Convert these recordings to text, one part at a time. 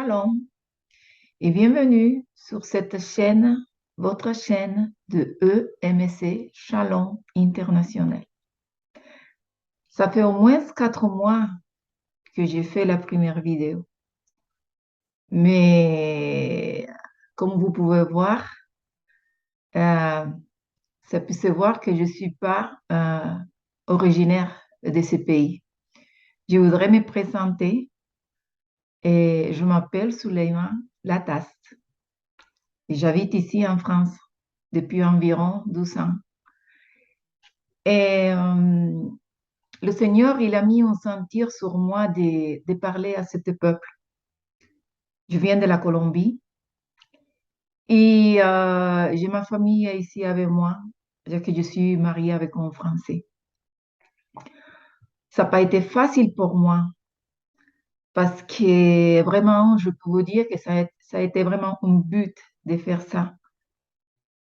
Shalom et bienvenue sur cette chaîne, votre chaîne de EMC Shalom International. Ça fait au moins 4 mois que j'ai fait la première vidéo. Mais comme vous pouvez voir, euh, ça peut se voir que je ne suis pas originaire de ce pays. Je voudrais me présenter et je m'appelle Souleymane Lataste. J'habite ici en France depuis environ 12 ans. Et le Seigneur, il a mis un sentir sur moi de parler à ce peuple. Je viens de la Colombie et j'ai ma famille ici avec moi, c'est-à-dire que je suis mariée avec un Français. Ça n'a pas été facile pour moi parce que vraiment, je peux vous dire que ça a été vraiment un but de faire ça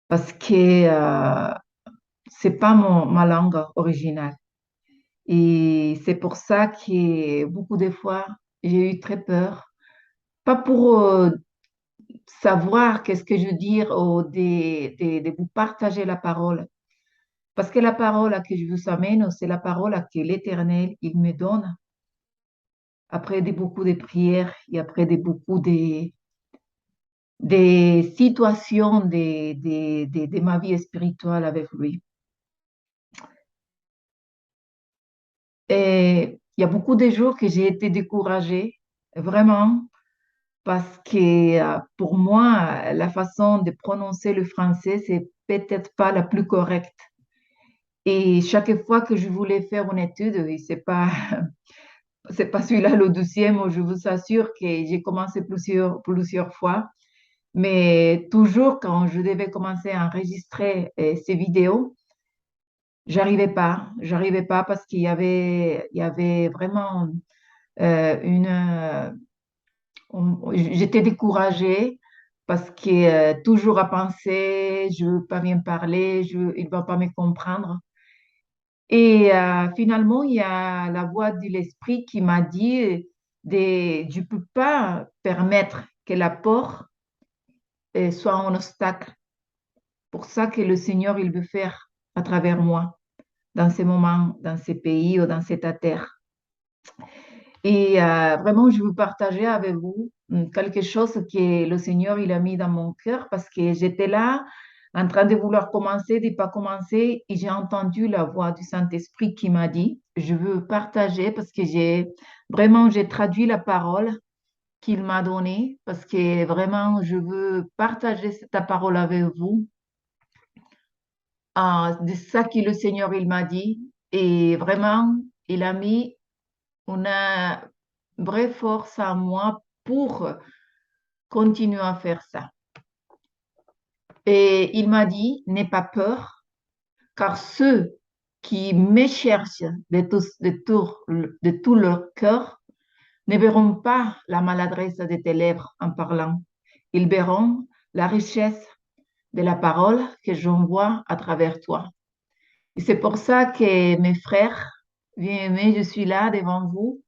parce que c'est pas ma langue originale. Et c'est pour ça que beaucoup de fois, j'ai eu très peur. Pas pour savoir qu'est-ce que je veux dire ou de vous partager la parole. Parce que la parole que je vous amène, c'est la parole que l'Éternel, il me donne après beaucoup de prières et après beaucoup de situations de ma vie spirituelle avec lui. Et il y a beaucoup de jours que j'ai été découragée, vraiment, parce que pour moi, la façon de prononcer le français, c'est peut-être pas la plus correcte. Et chaque fois que je voulais faire une étude, et c'est pas celui-là le 12e, je vous assure que j'ai commencé plusieurs fois, mais toujours quand je devais commencer à enregistrer ces vidéos, j'arrivais pas parce il y avait vraiment j'étais découragée parce que toujours à penser, je ne veux pas bien parler, il ne va pas me comprendre. Et finalement, il y a la voix de l'esprit qui m'a dit, je ne peux pas permettre que la peur soit un obstacle. Pour ça que le Seigneur, il veut faire à travers moi, dans ces moments, dans ces pays ou dans cette terre. Et vraiment, je veux partager avec vous quelque chose que le Seigneur, il a mis dans mon cœur parce que j'étais là en train de vouloir commencer, de ne pas commencer, et j'ai entendu la voix du Saint-Esprit qui m'a dit, je veux partager parce que j'ai traduit la parole qu'il m'a donnée parce que vraiment, je veux partager cette parole avec vous. De ça que le Seigneur, il m'a dit. Et vraiment, il a mis une vraie force en moi pour continuer à faire ça. Et il m'a dit, n'aie pas peur, car ceux qui me cherchent de tout leur cœur ne verront pas la maladresse de tes lèvres en parlant. Ils verront la richesse de la parole que j'envoie à travers toi. Et c'est pour ça que mes frères, bien-aimés, je suis là devant vous.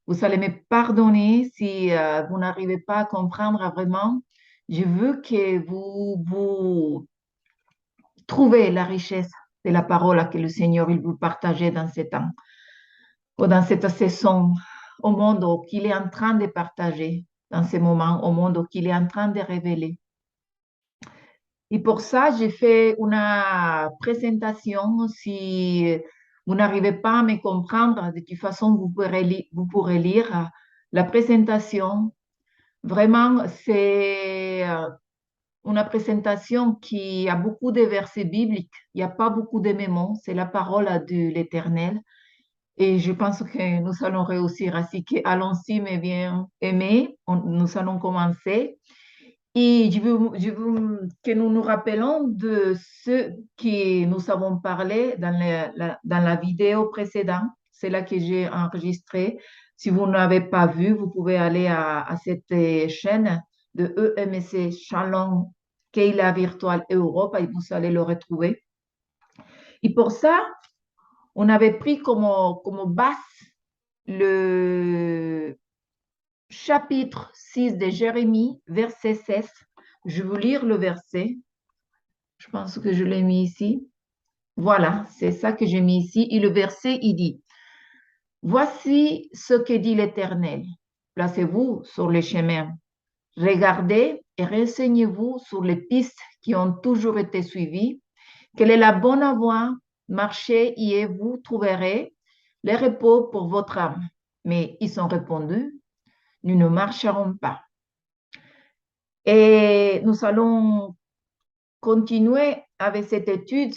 Vous allez me pardonner si vous n'arrivez pas à comprendre vraiment. Je veux que vous trouvez la richesse de la parole que le Seigneur il vous partageait dans ces temps ou dans cette saison au monde qu'il est en train de partager dans ces moments, au monde qu'il est en train de révéler. Et pour ça, j'ai fait une présentation. Si vous n'arrivez pas à me comprendre, de toute façon, vous pourrez lire la présentation. Vraiment, c'est une présentation qui a beaucoup de versets bibliques. Il n'y a pas beaucoup de mémos. C'est la parole de l'Éternel. Et je pense que nous allons réussir. Ainsi que allons-y, mes bien-aimés. Nous allons commencer. Et je veux que nous nous rappelons de ce que nous avons parlé dans la vidéo précédente. C'est là que j'ai enregistré. Si vous n'avez pas vu, vous pouvez aller à cette chaîne de EMC Shalom Keila Virtual Europe et vous allez le retrouver. Et pour ça, on avait pris comme base le, chapitre 6 de Jérémie, verset 16. Je vais vous lire le verset. Je pense que je l'ai mis ici. Voilà, c'est ça que j'ai mis ici. Et le verset, il dit, voici ce que dit l'Éternel. Placez-vous sur les chemins. Regardez et renseignez-vous sur les pistes qui ont toujours été suivies. Quelle est la bonne voie? Marchez et vous trouverez le repos pour votre âme. Mais ils ont répondu, nous ne marcherons pas. Et nous allons continuer avec cette étude,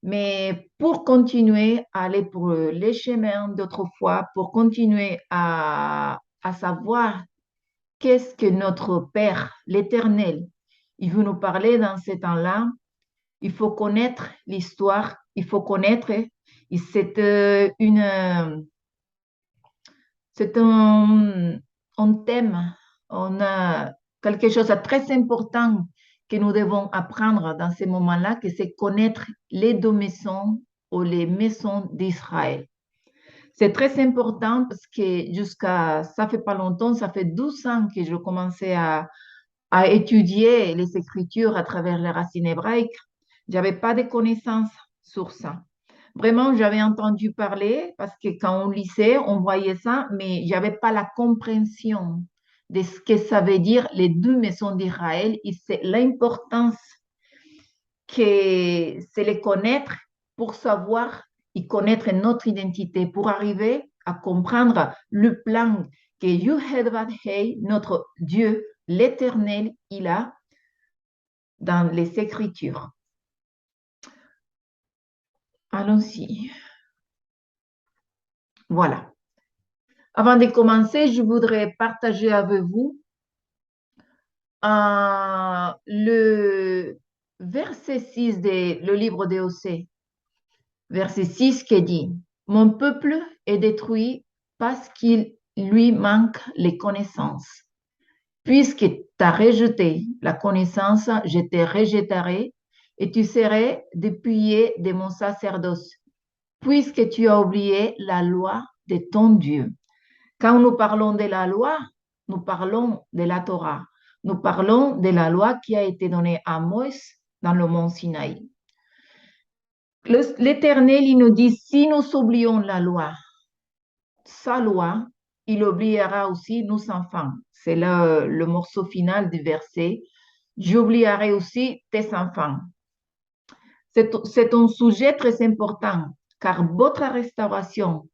mais pour continuer à aller pour les chemins d'autrefois, pour continuer à savoir qu'est-ce que notre Père, l'Éternel, il veut nous parler dans ce temps-là, il faut connaître l'histoire, il faut connaître, c'est c'est un thème, on a quelque chose de très important que nous devons apprendre dans ces moments-là, que c'est connaître les deux maisons ou les maisons d'Israël. C'est très important parce que ça fait pas longtemps, ça fait 12 ans que je commençais à étudier les Écritures à travers les racines hébraïques. J'avais pas de connaissances sur ça. Vraiment, j'avais entendu parler parce que quand on lisait, on voyait ça, mais j'avais pas la compréhension de ce que ça veut dire les deux maisons d'Israël et c'est l'importance que c'est les connaître pour savoir et connaître notre identité, pour arriver à comprendre le plan que Yuhedvadhei, notre Dieu, l'Éternel, il a dans les Écritures. Allons-y. Voilà. Avant de commencer, je voudrais partager avec vous le verset 6 de le livre de Osée. Verset 6 qui dit, mon peuple est détruit parce qu'il lui manque les connaissances. Puisque tu as rejeté la connaissance, je te rejetterai et tu serais dépouillé de mon sacerdoce, puisque tu as oublié la loi de ton Dieu. Quand nous parlons de la loi, nous parlons de la Torah. Nous parlons de la loi qui a été donnée à Moïse dans le mont Sinaï. L'Éternel, il nous dit, si nous oublions la loi, sa loi, il oubliera aussi nos enfants. C'est le morceau final du verset. J'oublierai aussi tes enfants. C'est un sujet très important, car votre restauration,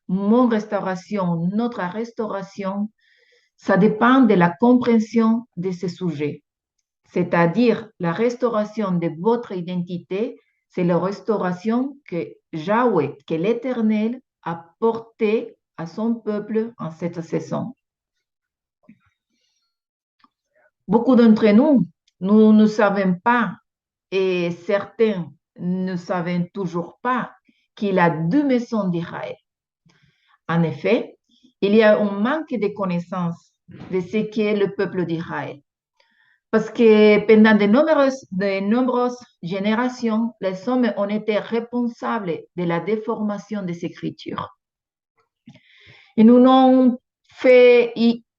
mon restauration, notre restauration, ça dépend de la compréhension de ce sujet. C'est-à-dire la restauration de votre identité, c'est la restauration que Yahweh, que l'Éternel a portée à son peuple en cette saison. Beaucoup d'entre nous, nous ne savons pas, et certains ne savent toujours pas, qu'il a deux maisons d'Israël. En effet, il y a un manque de connaissances de ce qu'est le peuple d'Israël. Parce que pendant de nombreuses générations, les hommes ont été responsables de la déformation des Écritures. Ils nous ont fait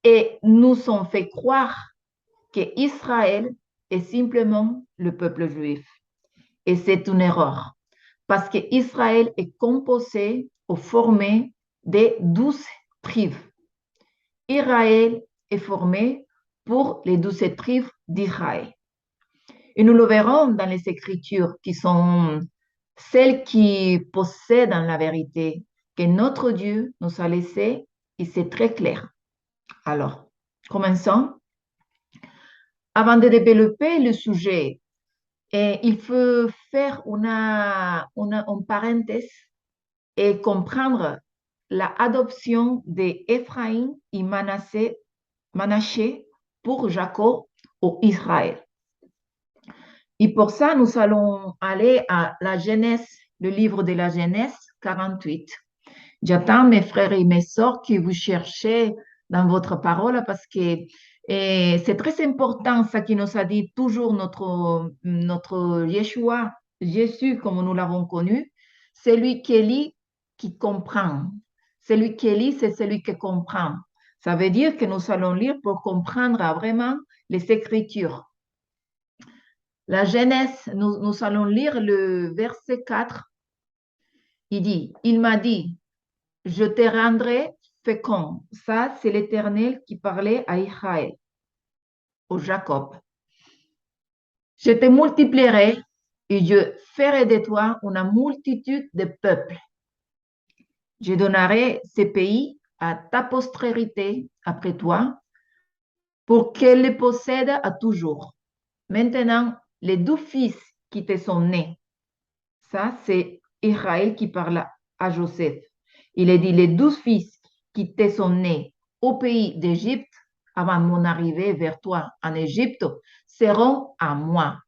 et nous ont fait croire que Israël est simplement le peuple juif. Et c'est une erreur, parce que Israël est composé ou formé de 12 tribus. Israël est formé pour les 12 tribus d'Israël. Et nous le verrons dans les Écritures qui sont celles qui possèdent la vérité que notre Dieu nous a laissée et c'est très clair. Alors, commençons. Avant de développer le sujet, il faut faire une parenthèse et comprendre l'adoption d'Éphraïm et Manassé pour Jacob ou Israël. Et pour ça, nous allons aller à la Genèse, le livre de la Genèse 48. J'attends mes frères et mes sœurs que vous cherchez dans votre parole parce que c'est très important ça qui nous a dit toujours notre Yeshua, Jésus comme nous l'avons connu, celui qui lit, qui comprend. Celui qui lit, c'est celui qui comprend. Ça veut dire que nous allons lire pour comprendre vraiment les Écritures. La Genèse, nous allons lire le verset 4. Il dit, il m'a dit, je te rendrai fécond. Ça, c'est l'Éternel qui parlait à Israël, au Jacob. Je te multiplierai et je ferai de toi une multitude de peuples. Je donnerai ces pays à ta postérité après toi pour qu'elle les possède à toujours. Maintenant, les 2 fils qui te sont nés, ça c'est Israël qui parle à Joseph. Il est dit, les 12 fils qui te sont nés au pays d'Égypte, avant mon arrivée vers toi en Égypte, seront à moi.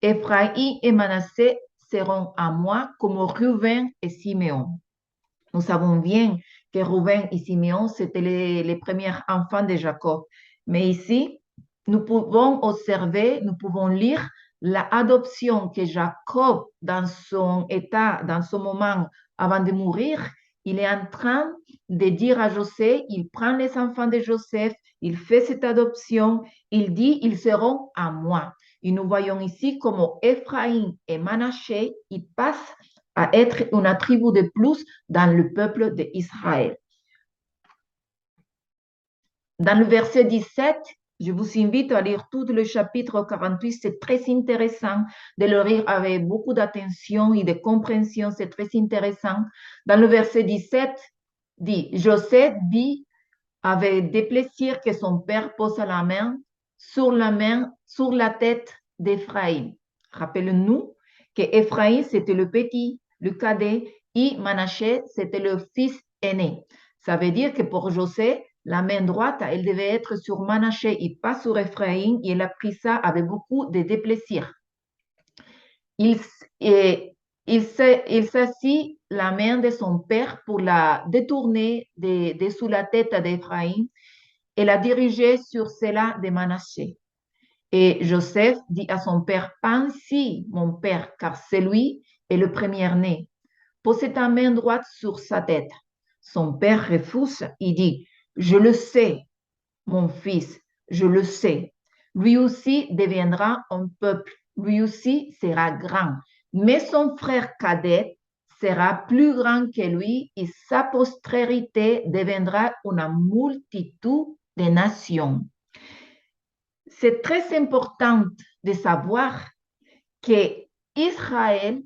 Ephraïm et Manassé seront à moi comme Ruben et Siméon. Nous savons bien que Ruben et Siméon, c'était les premiers enfants de Jacob. Mais ici, nous pouvons observer, nous pouvons lire l'adoption que Jacob, dans son état, dans ce moment avant de mourir, il est en train de dire à Joseph, il prend les enfants de Joseph, il fait cette adoption, il dit, ils seront à moi. Et nous voyons ici comment Ephraïm et Manassé, ils passent à être une tribu de plus dans le peuple d'Israël. Dans le verset 17, je vous invite à lire tout le chapitre 48, c'est très intéressant de le lire avec beaucoup d'attention et de compréhension, c'est très intéressant. Dans le verset 17, dit, Joseph vit avec des plaisirs que son père posa la main, sur la tête d'Ephraïm. Rappelez-nous que Ephraïm, c'était le petit, le cadet, et Manassé, c'était le fils aîné. Ça veut dire que pour Joseph, la main droite, elle devait être sur Manassé et pas sur Ephraïm, et il a pris ça avec beaucoup de déplaisir. Il, il s'assit la main de son père pour la détourner de sous la tête d'Ephraïm et la diriger sur celle de Manassé. Et Joseph dit à son père, pense-y, mon père, car c'est lui est le premier-né. Pose ta main droite sur sa tête. Son père refuse, il dit, je le sais, mon fils, je le sais. Lui aussi deviendra un peuple, lui aussi sera grand. Mais son frère cadet sera plus grand que lui et sa postérité deviendra une multitude de nations. C'est très important de savoir que Israël,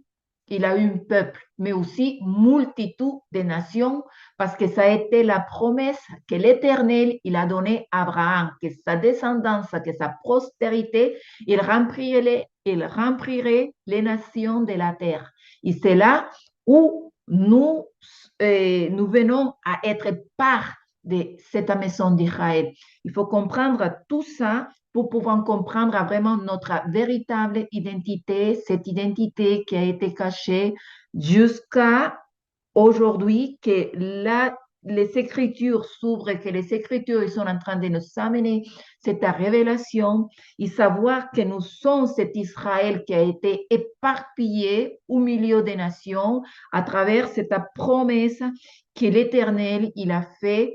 il a eu un peuple, mais aussi multitude de nations, parce que ça a été la promesse que l'Éternel, il a donnée à Abraham, que sa descendance, que sa postérité, il remplirait les nations de la terre. Et c'est là où nous venons à être part de cette maison d'Israël. Il faut comprendre tout ça pour pouvoir comprendre vraiment notre véritable identité, cette identité qui a été cachée jusqu'à aujourd'hui, que les Écritures s'ouvrent, que les Écritures sont en train de nous amener cette révélation et savoir que nous sommes cet Israël qui a été éparpillé au milieu des nations à travers cette promesse que l'Éternel, il a fait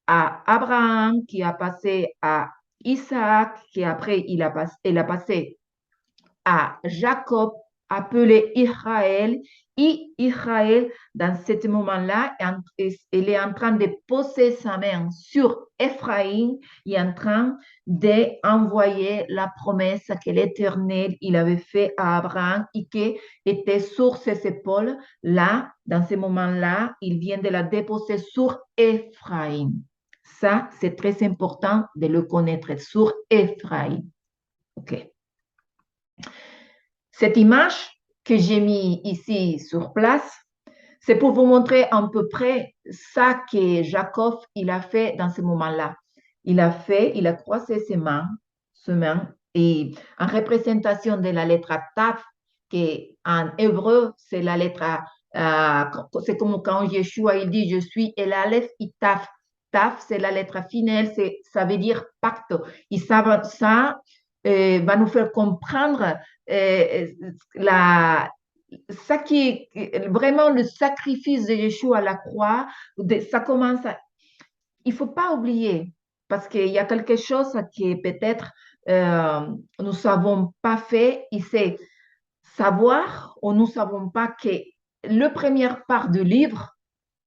à Abraham, qui a passé à Isaac, qui après il a passé à Jacob, appelé Israël, et Israël, dans ce moment-là, il est en train de poser sa main sur Ephraïm, il est en train d'envoyer la promesse que l'Éternel, il avait fait à Abraham et qui était sur ses épaules. Là, dans ce moment-là, il vient de la déposer sur Ephraïm. Ça, c'est très important de le connaître sur Ephraïm. OK. Cette image que j'ai mis ici sur place, c'est pour vous montrer à peu près ça que Jacob, il a fait dans ce moment-là. Il a croisé ses mains, et en représentation de la lettre Taf, qui en hébreu, c'est la lettre, c'est comme quand Yeshua, il dit, je suis Elalef et Taf. Taf, c'est la lettre finale, ça veut dire pacte. Et ça va nous faire comprendre ça qui est vraiment le sacrifice de Yeshua à la croix. Ça commence il ne faut pas oublier, parce qu'il y a quelque chose qui peut-être nous ne savons pas fait, et c'est savoir ou nous ne savons pas que la première part du livre,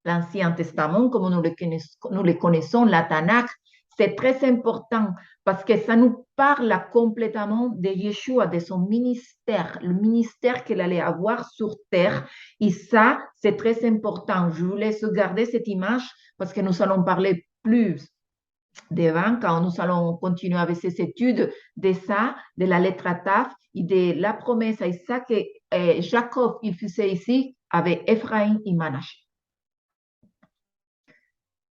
l'Ancien Testament, comme nous le connaissons, la Tanakh, c'est très important parce que ça nous parle complètement de Yeshua, de son ministère, le ministère qu'il allait avoir sur terre. Et ça, c'est très important. Je vous laisse garder cette image parce que nous allons parler plus devant quand nous allons continuer avec ces études de ça, de la lettre à Taf et de la promesse à Isaac que Jacob, il faisait ici avec Ephraim et Manassé.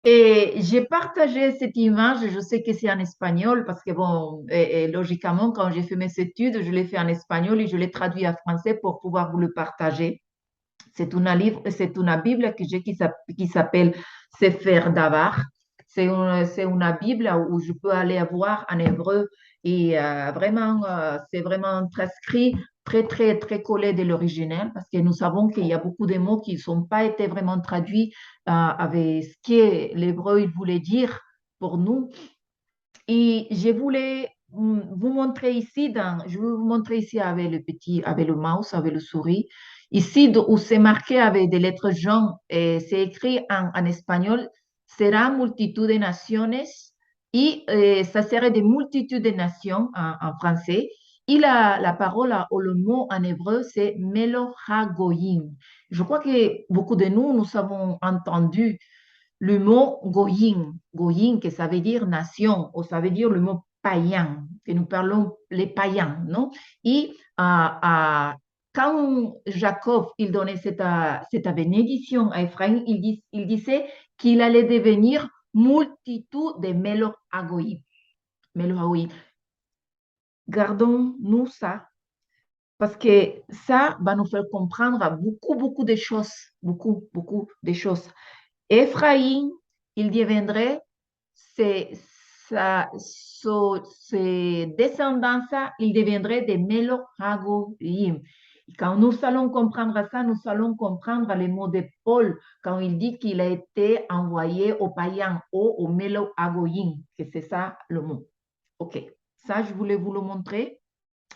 Et j'ai partagé cette image, je sais que c'est en espagnol, parce que bon, logiquement, quand j'ai fait mes études, je l'ai fait en espagnol et je l'ai traduit en français pour pouvoir vous le partager. C'est une Bible que j'ai qui s'appelle Sefer Davar. C'est une Bible où je peux aller voir en hébreu et vraiment, c'est vraiment transcrit très, très, très collé de l'original parce que nous savons qu'il y a beaucoup de mots qui ne sont pas été vraiment traduits avec ce que l'hébreu il voulait dire pour nous. Et je voulais vous montrer ici, je vais vous montrer ici avec avec le mouse, avec le souris. Ici, où c'est marqué avec des lettres jaunes, et c'est écrit en espagnol, sera multitud de naciones, et ça serait des multitudes de nations en français. Et la parole ou le mot en hébreu, c'est Melohagoyim. Je crois que beaucoup de nous, nous avons entendu le mot goyim, goyim, que ça veut dire nation, ou ça veut dire le mot païen, que nous parlons les païens, non? Et quand Jacob, il donnait cette bénédiction à Ephraim, il disait qu'il allait devenir multitude de Melo Agoïm. Gardons-nous ça, parce que ça va nous faire comprendre beaucoup, beaucoup de choses, beaucoup, beaucoup de choses. Ephraim, il deviendrait ses, ses descendants, il deviendrait des Melohagoïm. Quand nous allons comprendre ça, nous allons comprendre les mots de Paul quand il dit qu'il a été envoyé aux païens ou aux Melohagoïm, que c'est ça le mot. OK, ça je voulais vous le montrer.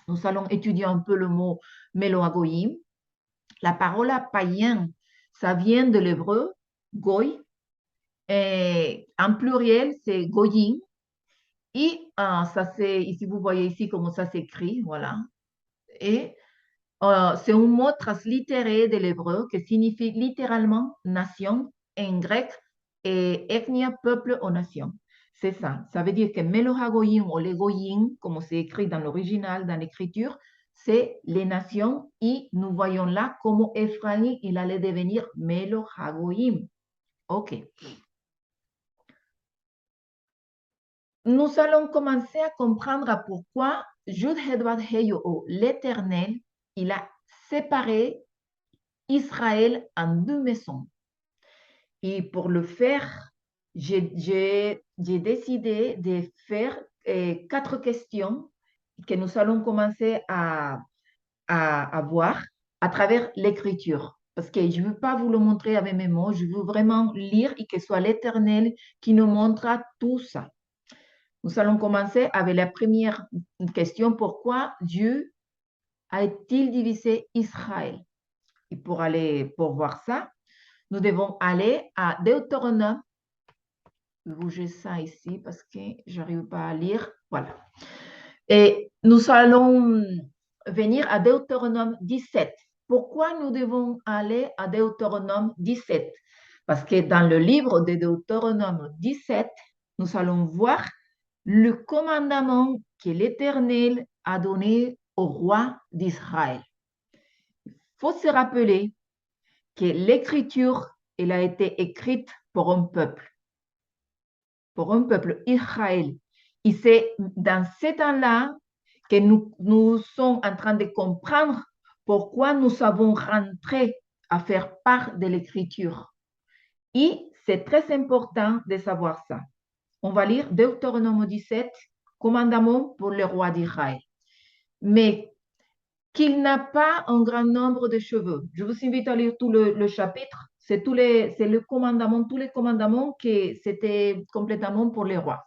Nous allons étudier un peu le mot Melohagoïm. La parole païen, ça vient de l'hébreu goy. Et en pluriel, c'est goyim. Et ça, c'est, ici, vous voyez ici comment ça s'écrit, voilà. Et c'est un mot translittéré de l'hébreu qui signifie littéralement nation en grec et ethnia, peuple ou nation. C'est ça. Ça veut dire que Melohagoyim ou les goyim, comme c'est écrit dans l'original, dans l'écriture, c'est les nations et nous voyons là comment Ephraim, il allait devenir Melohagoyim. OK. Nous allons commencer à comprendre pourquoi Jude Hedward Heyo, l'Éternel, il a séparé Israël en deux maisons. Et pour le faire, j'ai décidé de faire 4 questions que nous allons commencer à voir à travers l'écriture. Parce que je ne veux pas vous le montrer avec mes mots, je veux vraiment lire et que ce soit l'Éternel qui nous montre tout ça. Nous allons commencer avec la première question. Pourquoi Dieu a-t-il divisé Israël? Et pour voir ça, nous devons aller à Deutéronome. Je vais bouger ça ici parce que je n'arrive pas à lire. Voilà. Et nous allons venir à Deutéronome 17. Pourquoi nous devons aller à Deutéronome 17? Parce que dans le livre de Deutéronome 17, nous allons voir le commandement que l'Éternel a donné au roi d'Israël. Il faut se rappeler que l'écriture, elle a été écrite pour un peuple Israël. Et c'est dans ce temps-là que nous sommes en train de comprendre pourquoi nous avons rentré à faire part de l'écriture. Et c'est très important de savoir ça. On va lire Deutéronome 17, commandement pour le roi d'Israël. Mais qu'il n'a pas un grand nombre de cheveux. Je vous invite à lire tout le chapitre. c'est le commandement, tous les commandements que c'était complètement pour les rois.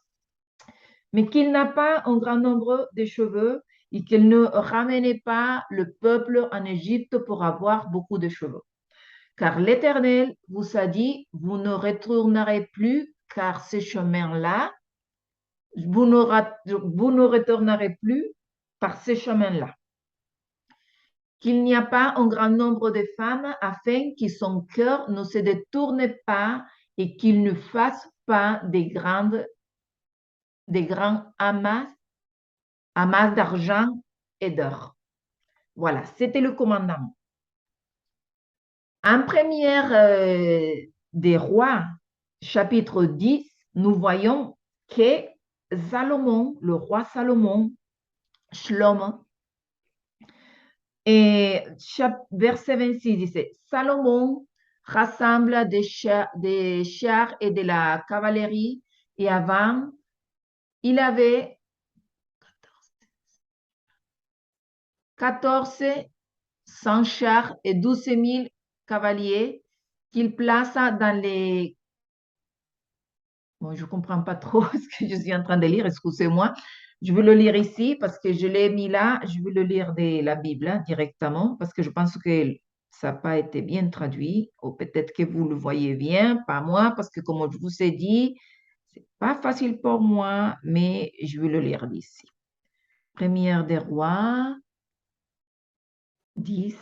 Mais qu'il n'a pas un grand nombre de cheveux et qu'il ne ramenait pas le peuple en Égypte pour avoir beaucoup de cheveux. Car l'Éternel vous a dit, vous ne retournerez plus, car ce chemin-là, vous ne retournerez plus par ce chemin-là. Qu'il n'y a pas un grand nombre de femmes afin que son cœur ne se détourne pas et qu'il ne fasse pas des grands amas d'argent et d'or. Voilà, c'était le commandement. En première des rois, chapitre 10, nous voyons que Salomon, le roi Salomon, Shlomo, et verset 26 disait, Salomon rassemble des chars et de la cavalerie et avant, il avait 1400 chars et 12 000 cavaliers qu'il plaça dans les... Bon, je ne comprends pas trop ce que je suis en train de lire, excusez-moi. Je vais le lire ici parce que je l'ai mis là. Je vais le lire de la Bible hein, directement parce que je pense que ça n'a pas été bien traduit. Ou peut-être que vous le voyez bien, pas moi, parce que comme je vous ai dit, ce n'est pas facile pour moi, mais je vais le lire d'ici. Première des rois, 10,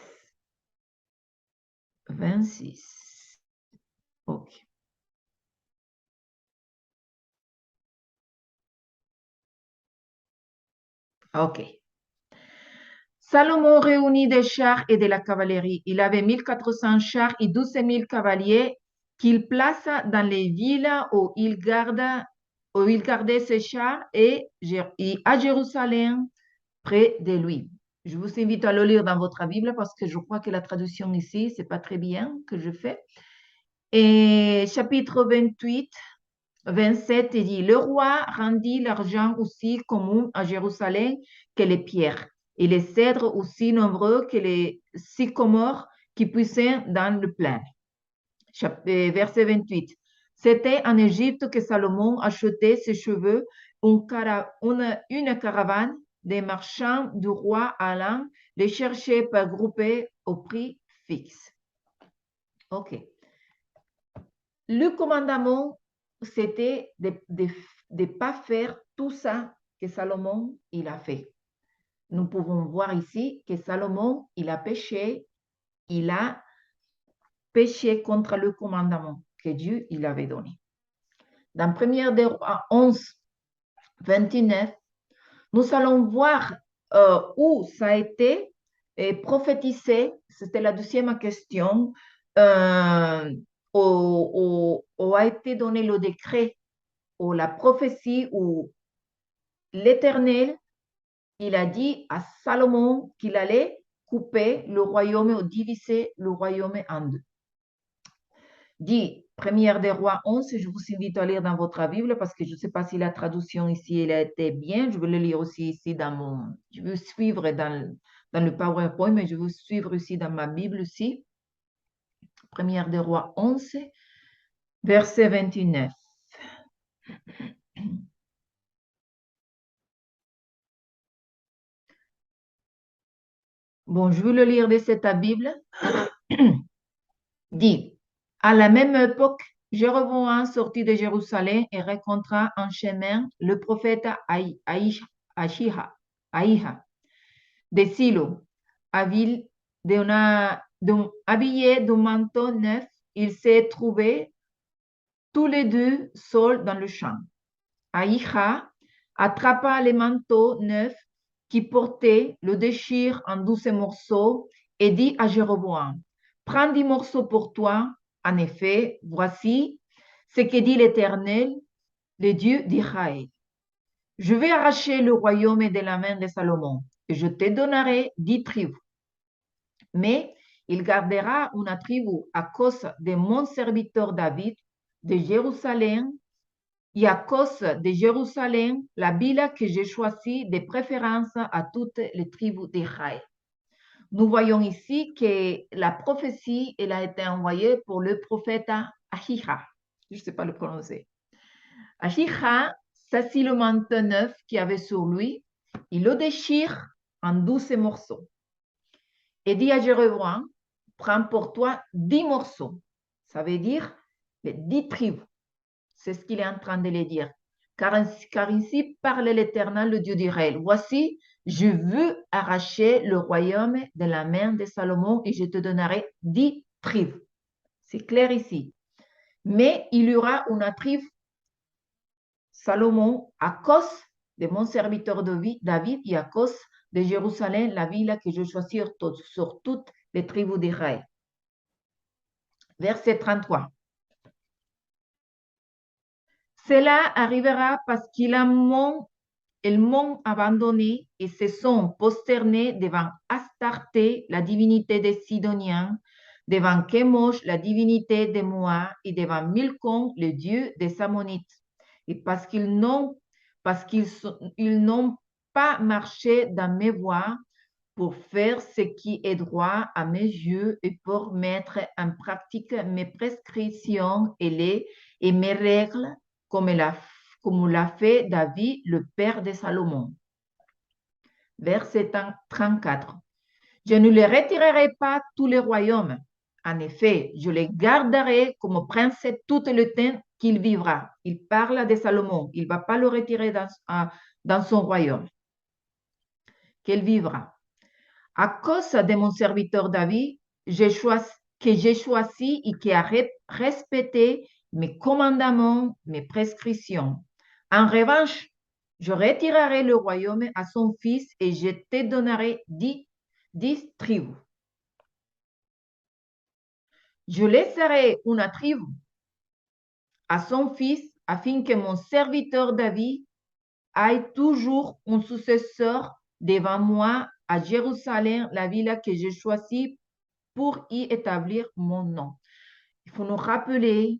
26. OK. OK. Salomon réunit des chars et de la cavalerie. Il avait 1400 chars et 12 000 cavaliers qu'il plaça dans les villes où il gardait ses chars et à Jérusalem près de lui. Je vous invite à le lire dans votre Bible parce que je crois que la traduction ici, c'est pas très bien que je fais. Et chapitre 28, 27, il dit, le roi rendit l'argent aussi commun à Jérusalem que les pierres et les cèdres aussi nombreux que les sycomores qui poussaient dans le plain. Verset 28. C'était en Égypte que Salomon achetait ses cheveux, une caravane des marchands du roi allant les chercher par groupés au prix fixe. OK. Le commandement, c'était de ne pas faire tout ça que Salomon il a fait. Nous pouvons voir ici que Salomon, il a péché contre le commandement que Dieu il avait donné. Dans 1 des rois 11, 29, nous allons voir où ça a été prophétisé, c'était la deuxième question, où a été donné le décret ou la prophétie où l'Éternel, il a dit à Salomon qu'il allait couper le royaume ou diviser le royaume en deux. Dit, première des rois 11, je vous invite à lire dans votre Bible parce que je ne sais pas si la traduction ici elle a été bien. Je vais le lire aussi ici je vais suivre dans le PowerPoint, mais je vais suivre ici dans ma Bible aussi. Première des rois 11, verset 29. Bon, je vais le lire de cette Bible. Dit, à la même époque, Jéroboam sortit de Jérusalem et rencontra en chemin le prophète Aïha de Silo, habillé d'un manteau neuf. Ils s'est trouvés tous les deux seuls dans le champ. Aïcha attrapa le manteau neuf qui portait, le déchire en 12 morceaux et dit à Jéroboam, prends 10 morceaux pour toi. En effet, voici ce que dit l'Éternel, le Dieu d'Israël. Je vais arracher le royaume de la main de Salomon et je te donnerai 10 tribus. Mais il gardera une tribu à cause de mon serviteur David de Jérusalem et à cause de Jérusalem, la ville que j'ai choisie de préférence à toutes les tribus d'Israël. Nous voyons ici que la prophétie, elle a été envoyée pour le prophète Ahija. Je ne sais pas le prononcer. Ahija s'assit le manteau neuf qu'il avait sur lui, il le déchire en 12 morceaux et dit à Jéroboam, prends pour toi 10 morceaux. Ça veut dire les 10 tribus. C'est ce qu'il est en train de les dire. Car ainsi parle l'Éternel, le Dieu d'Israël. Voici, je veux arracher le royaume de la main de Salomon et je te donnerai 10 tribus. C'est clair ici. Mais il y aura une tribu, Salomon, à cause de mon serviteur David et à cause de Jérusalem, la ville que je choisis sur toutes les tribus d'Israël. Verset 33. Cela arrivera parce qu'ils m'ont abandonné et se sont prosternés devant Astarté, la divinité des Sidoniens, devant Chemosh, la divinité des Moab, et devant Milcom, le dieu des Ammonites. Et parce qu'ils n'ont pas marché dans mes voies pour faire ce qui est droit à mes yeux et pour mettre en pratique mes prescriptions et mes règles, comme l'a fait David, le père de Salomon. Verset 34. Je ne les retirerai pas tous les royaumes. En effet, je les garderai comme prince tout le temps qu'il vivra. Il parle de Salomon. Il ne va pas le retirer dans son royaume. Qu'il vivra. À cause de mon serviteur David, que j'ai choisi et qui a respecté mes commandements, mes prescriptions. En revanche, je retirerai le royaume à son fils et je te donnerai 10 tribus. Je laisserai une tribu à son fils afin que mon serviteur David ait toujours un successeur devant moi à Jérusalem, la ville que j'ai choisie pour y établir mon nom. Il faut nous rappeler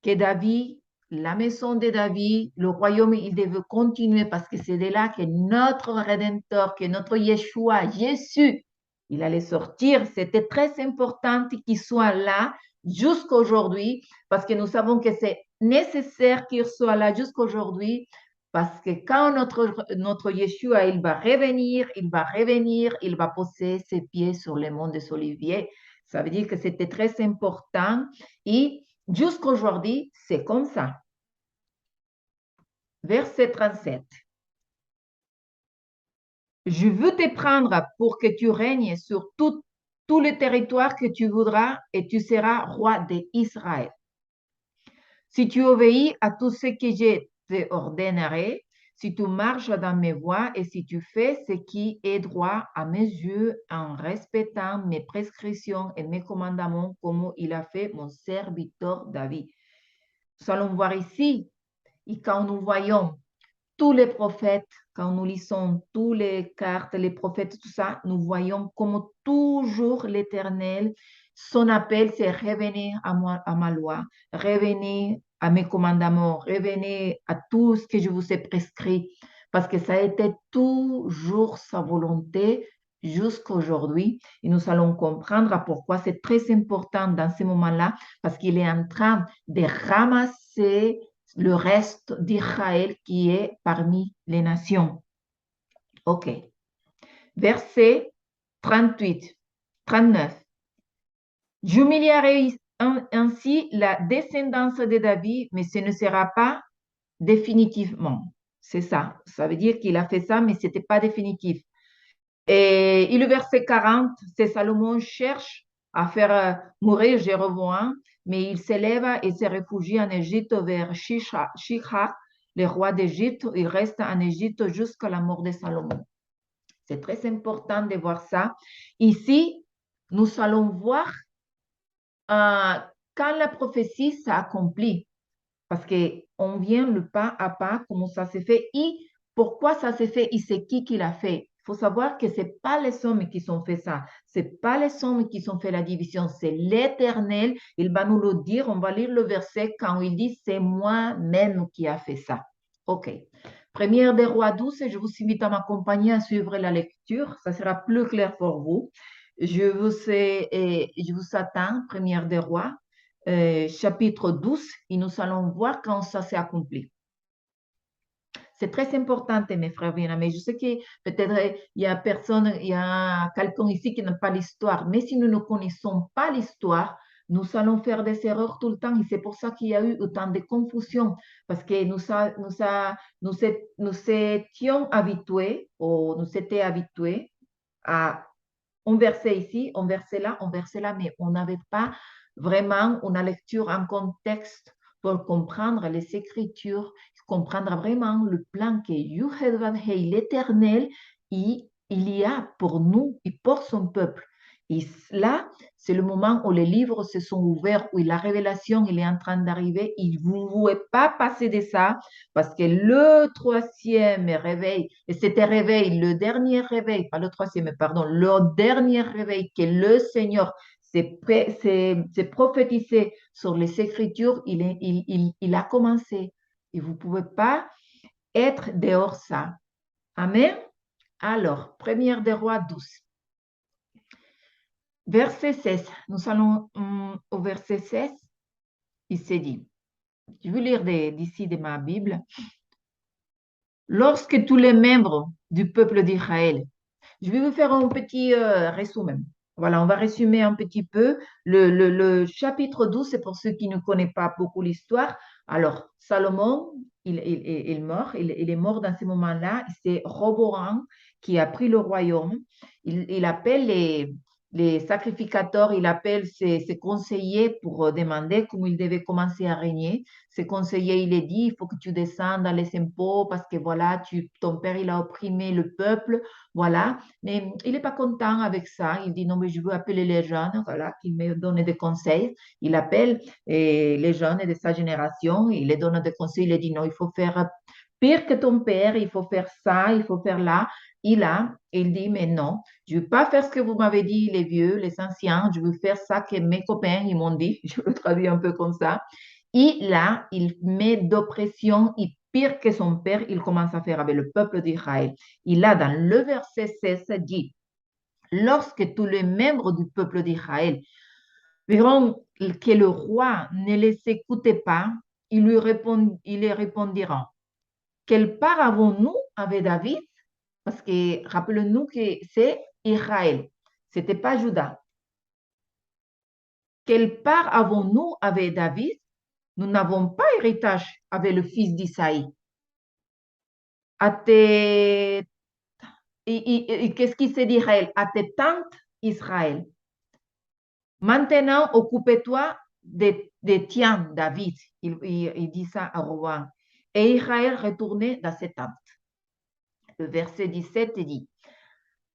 que David, la maison de David, le royaume, il devait continuer parce que c'est de là que notre Rédempteur, que notre Yeshua, Jésus, il allait sortir. C'était très important qu'il soit là jusqu'à aujourd'hui parce que nous savons que c'est nécessaire qu'il soit là jusqu'à aujourd'hui parce que quand notre Yeshua, il va revenir, il va poser ses pieds sur le mont des Oliviers. Ça veut dire que c'était très important et jusqu'à aujourd'hui, c'est comme ça. Verset 37. Je veux te prendre pour que tu règnes sur tout le territoire que tu voudras et tu seras roi d'Israël. Si tu obéis à tout ce que je te ordonnerai, si tu marches dans mes voies et si tu fais ce qui est droit à mes yeux en respectant mes prescriptions et mes commandements comme il a fait mon serviteur David. Nous allons voir ici, et quand nous voyons tous les prophètes, quand nous lisons toutes les cartes, les prophètes, tout ça, nous voyons comme toujours l'Éternel, son appel, c'est revenez à ma loi, revenez à mes commandements, revenez à tout ce que je vous ai prescrit, parce que ça a été toujours sa volonté jusqu'à aujourd'hui. Et nous allons comprendre pourquoi c'est très important dans ce moment-là, parce qu'il est en train de ramasser le reste d'Israël qui est parmi les nations. OK. Verset 38, 39. J'humilierai ainsi la descendance de David, mais ce ne sera pas définitivement. C'est ça. Ça veut dire qu'il a fait ça, mais ce n'était pas définitif. Et le verset 40, c'est Salomon cherche à faire mourir Jéroboam, mais il s'élève et se réfugie en Égypte vers Shishak, le roi d'Égypte. Il reste en Égypte jusqu'à la mort de Salomon. C'est très important de voir ça. Ici, nous allons voir quand la prophétie s'accomplit, parce qu'on vient le pas à pas, comment ça s'est fait et pourquoi ça s'est fait et c'est qui l'a fait. Il faut savoir que ce n'est pas les hommes qui ont fait ça. Ce n'est pas les hommes qui ont fait la division. C'est l'Éternel. Il va nous le dire. On va lire le verset quand il dit c'est moi-même qui a fait ça. OK. Première des Rois 12, et je vous invite à m'accompagner à suivre la lecture. Ça sera plus clair pour vous. Je vous attends, Première des Rois, chapitre 12, et nous allons voir quand ça s'est accompli. C'est très important, mes frères bien-aimés. Je sais que peut-être il y a personne, il y a quelqu'un ici qui n'a pas l'histoire, mais si nous ne connaissons pas l'histoire, nous allons faire des erreurs tout le temps et c'est pour ça qu'il y a eu autant de confusion parce que nous étions habitués ou nous étions habitués à un verset ici, un verset là, mais on n'avait pas vraiment une lecture en contexte pour comprendre les Écritures, comprendre vraiment le plan que l'Éternel, il y a pour nous et pour son peuple. Et là, c'est le moment où les livres se sont ouverts, où la révélation il est en train d'arriver. Et vous ne pouvez pas passer de ça parce que le troisième réveil, et c'était réveil, le dernier réveil, pas le troisième, pardon, le dernier réveil que le Seigneur s'est prophétisé sur les Écritures, il a commencé. Et vous ne pouvez pas être dehors ça. Amen. Alors, Première des Rois 12. Verset 16. Nous allons au verset 16. Il s'est dit, je vais lire d'ici de ma Bible. Lorsque tous les membres du peuple d'Israël, je vais vous faire un petit résumé. Voilà, on va résumer un petit peu. Le chapitre 12, c'est pour ceux qui ne connaissent pas beaucoup l'histoire. Alors, Salomon, il est mort dans ce moment-là. C'est Roboam qui a pris le royaume. Il appelle les sacrificateurs, il appelle ses conseillers pour demander comment il devait commencer à régner. Ses conseillers, il est dit, il faut que tu descendes dans les impôts parce que voilà, ton père, il a opprimé le peuple. Voilà, mais il n'est pas content avec ça. Il dit non, mais je veux appeler les jeunes, voilà, qui me donnent des conseils. Il appelle les jeunes de sa génération, il les donne des conseils. Il dit non, il faut faire pire que ton père, il faut faire ça, il faut faire là. Il dit mais non, je ne veux pas faire ce que vous m'avez dit, les vieux, les anciens. Je veux faire ça que mes copains, ils m'ont dit. Je le traduis un peu comme ça. Et là, il met d'oppression, et pire que son père, il commence à faire avec le peuple d'Israël. Et là, dans le verset 16, dit, lorsque tous les membres du peuple d'Israël verront que le roi ne les écoutait pas, ils lui répondiront, quelle part avons-nous avec David? Parce que rappelez-nous que c'est Israël, ce n'était pas Juda. Quelle part avons-nous avec David? Nous n'avons pas héritage avec le fils d'Isaïe. Et qu'est-ce qu'il se dit Israël? À tes tantes Israël. Maintenant, occupe-toi de tiens, David. Il dit ça à Rohan. Et Israël retournait dans ses tentes. Le verset 17 dit,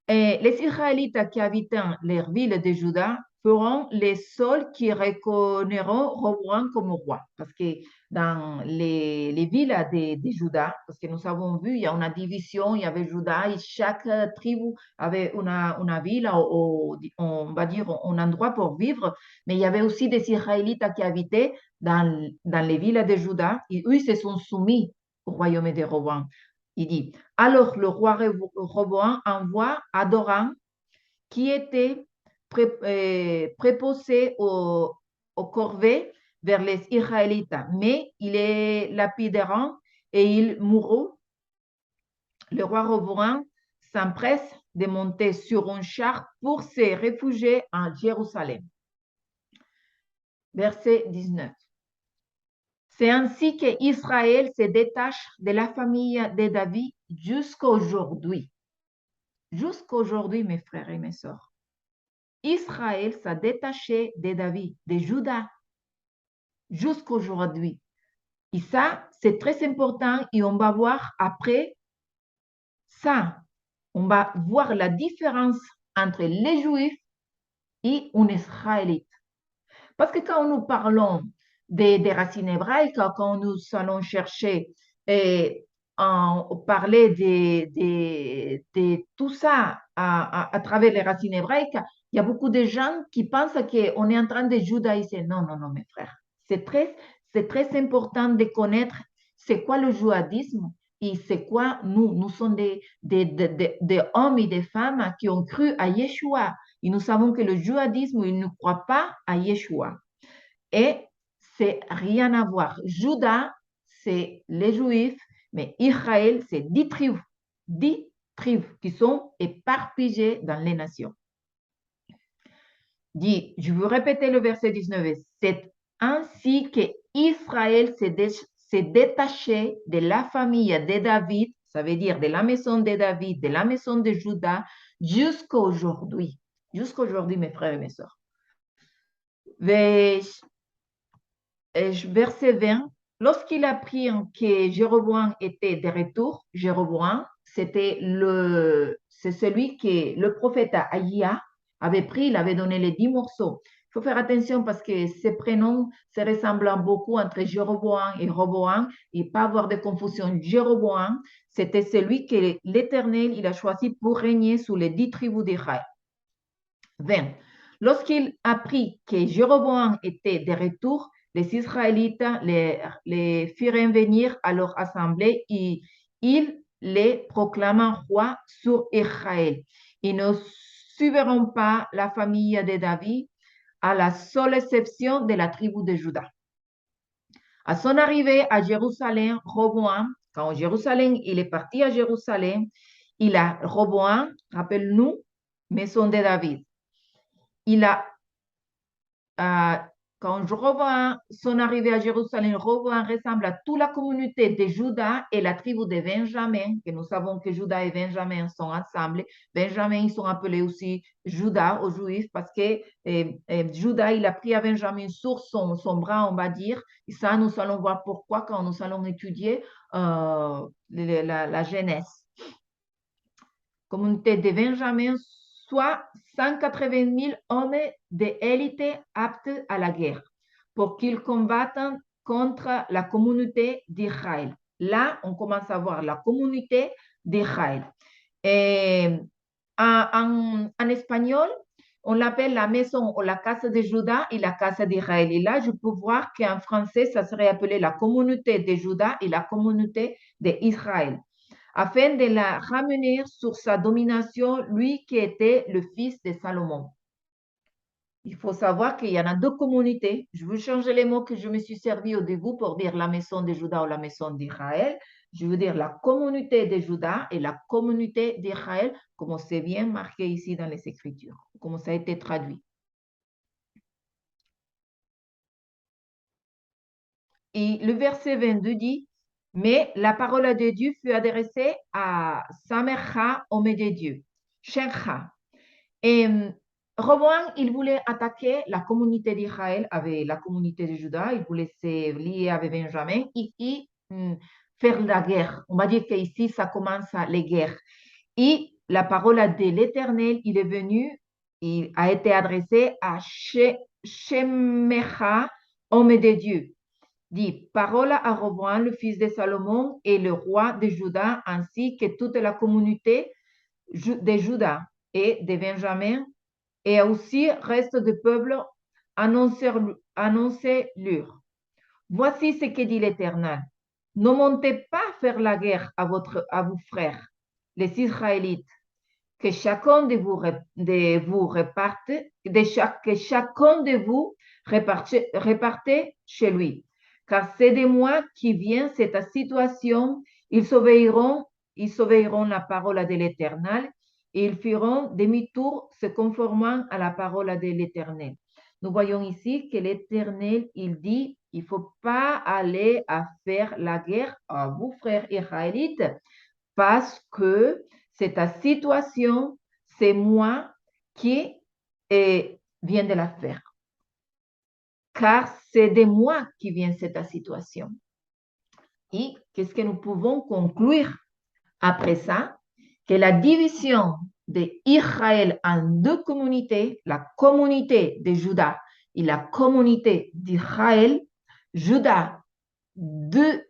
et les Israélites qui habitent les villes de Juda feront les seuls qui reconnaîtront Roboam comme roi. Parce que dans les villes de Juda, parce que nous avons vu, il y a une division, il y avait Juda et chaque tribu avait une ville, on va dire un endroit pour vivre, mais il y avait aussi des Israélites qui habitaient dans les villes de Juda et eux, ils se sont soumis au royaume de Roboam. Il dit, alors le roi Roboam envoie Adoram qui était préposé au corvée vers les Israélites, mais il est lapidérant et il mourut. Le roi Roboam s'empresse de monter sur un char pour se réfugier en Jérusalem. Verset 19. C'est ainsi qu'Israël se détache de la famille de David jusqu'à aujourd'hui. Jusqu'à aujourd'hui, mes frères et mes sœurs. Israël s'est détaché de David, de Juda, jusqu'à aujourd'hui. Et ça, c'est très important et on va voir après ça. On va voir la différence entre les Juifs et un Israélite. Parce que quand nous parlons des racines hébraïques, quand nous allons chercher et parler de tout ça à travers les racines hébraïques, il y a beaucoup de gens qui pensent qu'on est en train de judaïser. Non, non, non, mes frères. C'est très important de connaître c'est quoi le judaïsme Et c'est quoi? Nous sommes des hommes et des femmes qui ont cru à Yeshua. Et nous savons que le judaïsme, il ne croit pas à Yeshua. Et c'est rien à voir. Juda, c'est les Juifs, mais Israël, c'est 10 qui sont éparpillées dans les nations. Dit, je veux répéter le verset 19. C'est ainsi que Israël s'est détaché de la famille de David, ça veut dire de la maison de David, de la maison de Juda, jusqu'à aujourd'hui. Jusqu'à aujourd'hui, mes frères et mes sœurs. Verset 20, lorsqu'il apprit que Jéroboam était de retour, Jéroboam, c'est celui que le prophète Aïa avait pris, il avait donné les 10 morceaux. Il faut faire attention parce que ces prénoms se ressemblent beaucoup entre Jéroboam et Roboam et pas avoir de confusion. Jéroboam, c'était celui que l'Éternel il a choisi pour régner sous les 10 tribus d'Israël. 20. Lorsqu'il apprit que Jéroboam était de retour, les Israélites les firent venir à leur assemblée et ils les proclamèrent roi sur Israël. Ils ne suivront pas la famille de David, à la seule exception de la tribu de Juda. À son arrivée à Jérusalem, Roboam, quand Jérusalem, il est parti à Jérusalem, il a Roboam, rappelle-nous, maison de David. Il a quand Roboam son arrivée à Jérusalem, Roboam ressemble à toute la communauté de Juda et la tribu de Benjamin, que nous savons que Juda et Benjamin sont ensemble. Benjamin, ils sont appelés aussi Juda aux Juifs parce que Juda, il a pris à Benjamin sur son bras, on va dire. Et ça, nous allons voir pourquoi quand nous allons étudier la Genèse. Communauté de Benjamin, soit 180 000 hommes d'élite aptes à la guerre pour qu'ils combattent contre la communauté d'Israël. Là, on commence à voir la communauté d'Israël. En espagnol, on l'appelle la maison ou la casa de Juda et la casa d'Israël. Et là, je peux voir qu'en français, ça serait appelé la communauté de Juda et la communauté d'Israël, afin de la ramener sur sa domination, lui qui était le fils de Salomon. Il faut savoir qu'il y en a 2 communautés. Je veux changer les mots que je me suis servi au début pour dire la maison de Juda ou la maison d'Israël. Je veux dire la communauté de Juda et la communauté d'Israël, comme c'est bien marqué ici dans les Écritures, comme ça a été traduit. Et le verset 22 dit, mais la parole de Dieu fut adressée à Samercha, homme de Dieu, Shencha. Et Roboam, il voulait attaquer la communauté d'Israël avec la communauté de Juda, il voulait se lier avec Benjamin et faire la guerre. On va dire qu'ici, ça commence les guerres. Et la parole de l'Éternel, il est venu, il a été adressé à Shemecha, homme de Dieu. Dit, parole à Roboam, le fils de Salomon et le roi de Juda, ainsi que toute la communauté de Juda et de Benjamin, et aussi reste du peuple, annoncez-leur. Voici ce que dit l'Éternel. Ne montez pas faire la guerre à vos frères, les Israélites, que chacun de vous reparte, que chacun de vous repartez chez lui. Car c'est de moi qui vient cette situation. Ils s'obéiront la parole de l'Éternel et ils feront demi-tour se conformant à la parole de l'Éternel. Nous voyons ici que l'Éternel, il dit, il ne faut pas aller à faire la guerre à vous, frères israélites, parce que cette situation, c'est moi qui viens de la faire. Car c'est de moi qui vient cette situation. Et qu'est-ce que nous pouvons conclure après ça? Que la division d'Israël en 2 communautés, la communauté de Juda et la communauté d'Israël, Juda, 2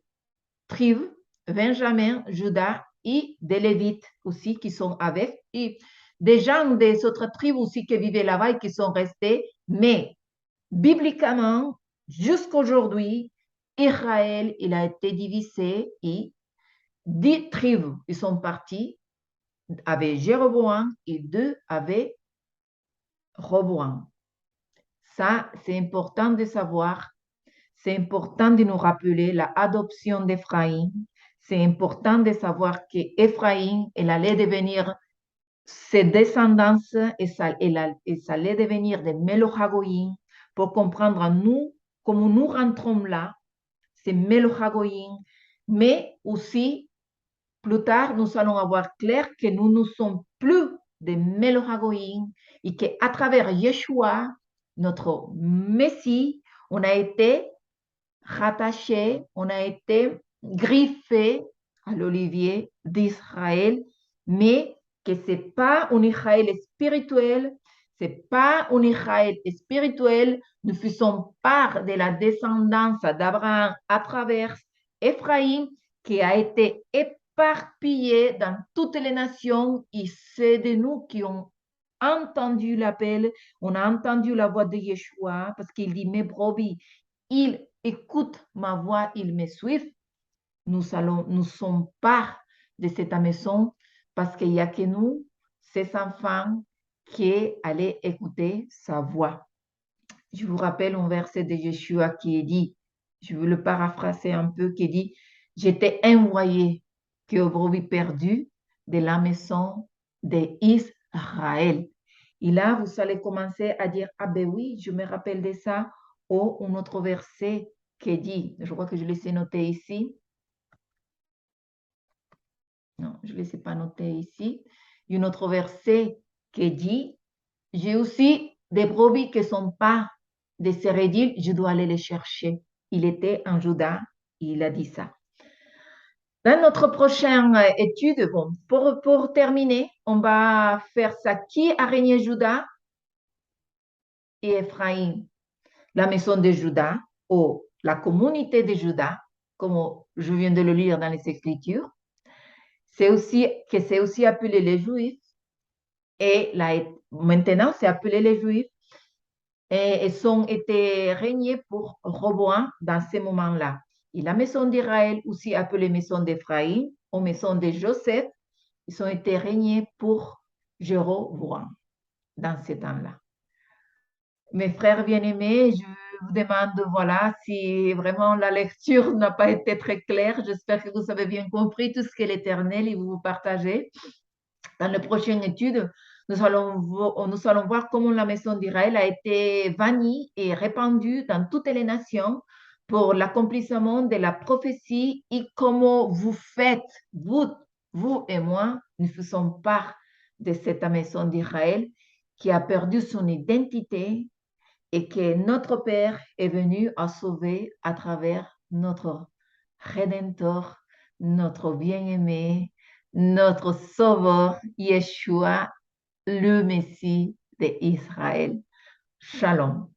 tribus, Benjamin, Juda et des Lévites aussi qui sont avec, et des gens des autres tribus aussi qui vivaient là-bas et qui sont restés, mais bibliquement, jusqu'à aujourd'hui, Israël, il a été divisé et 10 tribus, ils sont partis avec Jéroboam et 2 avec Roboam. Ça, c'est important de savoir. C'est important de nous rappeler la adoption d'Éphraïm. C'est important de savoir qu'Éphraïm, elle allait devenir ses descendants et ça allait devenir des Melochagoïm pour comprendre à nous comment nous rentrons là, c'est Melochagoïm, mais aussi plus tard, nous allons avoir clair que nous ne sommes plus des Melochagoïm et qu'à travers Yeshua, notre Messie, on a été rattaché, on a été griffé à l'olivier d'Israël, mais que ce n'est pas un Israël spirituel, c'est pas un Israël spirituel, nous faisons part de la descendance d'Abraham à travers Éphraïm, qui a été éparpillé dans toutes les nations, et c'est de nous qui ont entendu l'appel, on a entendu la voix de Yeshua, parce qu'il dit, mes brebis, ils écoutent ma voix, ils me suivent. Nous sommes part de cette maison parce qu'il n'y a que nous, ces enfants, qui allaient écouter sa voix. Je vous rappelle un verset de Yeshua qui dit, je vais le paraphraser un peu, qui dit, j'étais envoyé que brebis perdu de la maison d'Israël. Et là, vous allez commencer à dire, ah ben oui, je me rappelle de ça, ou un autre verset qui dit, je crois que je l'ai noté ici. Non, je ne l'ai pas noté ici. Il y a un autre verset qui dit, j'ai aussi des brebis qui ne sont pas de ces redils, je dois aller les chercher. Il était en Juda, il a dit ça. Dans notre prochaine étude, bon, pour terminer, on va faire ça. Qui a régné Juda et Ephraïm? La maison de Juda ou la communauté de Juda, comme je viens de le lire dans les Écritures. C'est aussi appelé les Juifs. Et là, maintenant, c'est appelé les Juifs. Et ils ont été régnés pour Roboam dans ces moments-là. Et la maison d'Israël, aussi appelée maison d'Éphraïm ou maison de Joseph, ils ont été régnés pour Jéroboam dans ces temps-là. Mes frères bien-aimés, je vous demande, voilà, si vraiment la lecture n'a pas été très claire, j'espère que vous avez bien compris tout ce qu'est l'Éternel et vous partagez. Dans la prochaine étude, nous allons voir comment la maison d'Israël a été bannie et répandue dans toutes les nations pour l'accomplissement de la prophétie et comment vous faites, vous et moi, nous faisons part de cette maison d'Israël qui a perdu son identité et que notre Père est venu à sauver à travers notre Rédempteur, notre bien-aimé, notre Sauveur, Yeshua, le Messie d'Israël. Shalom.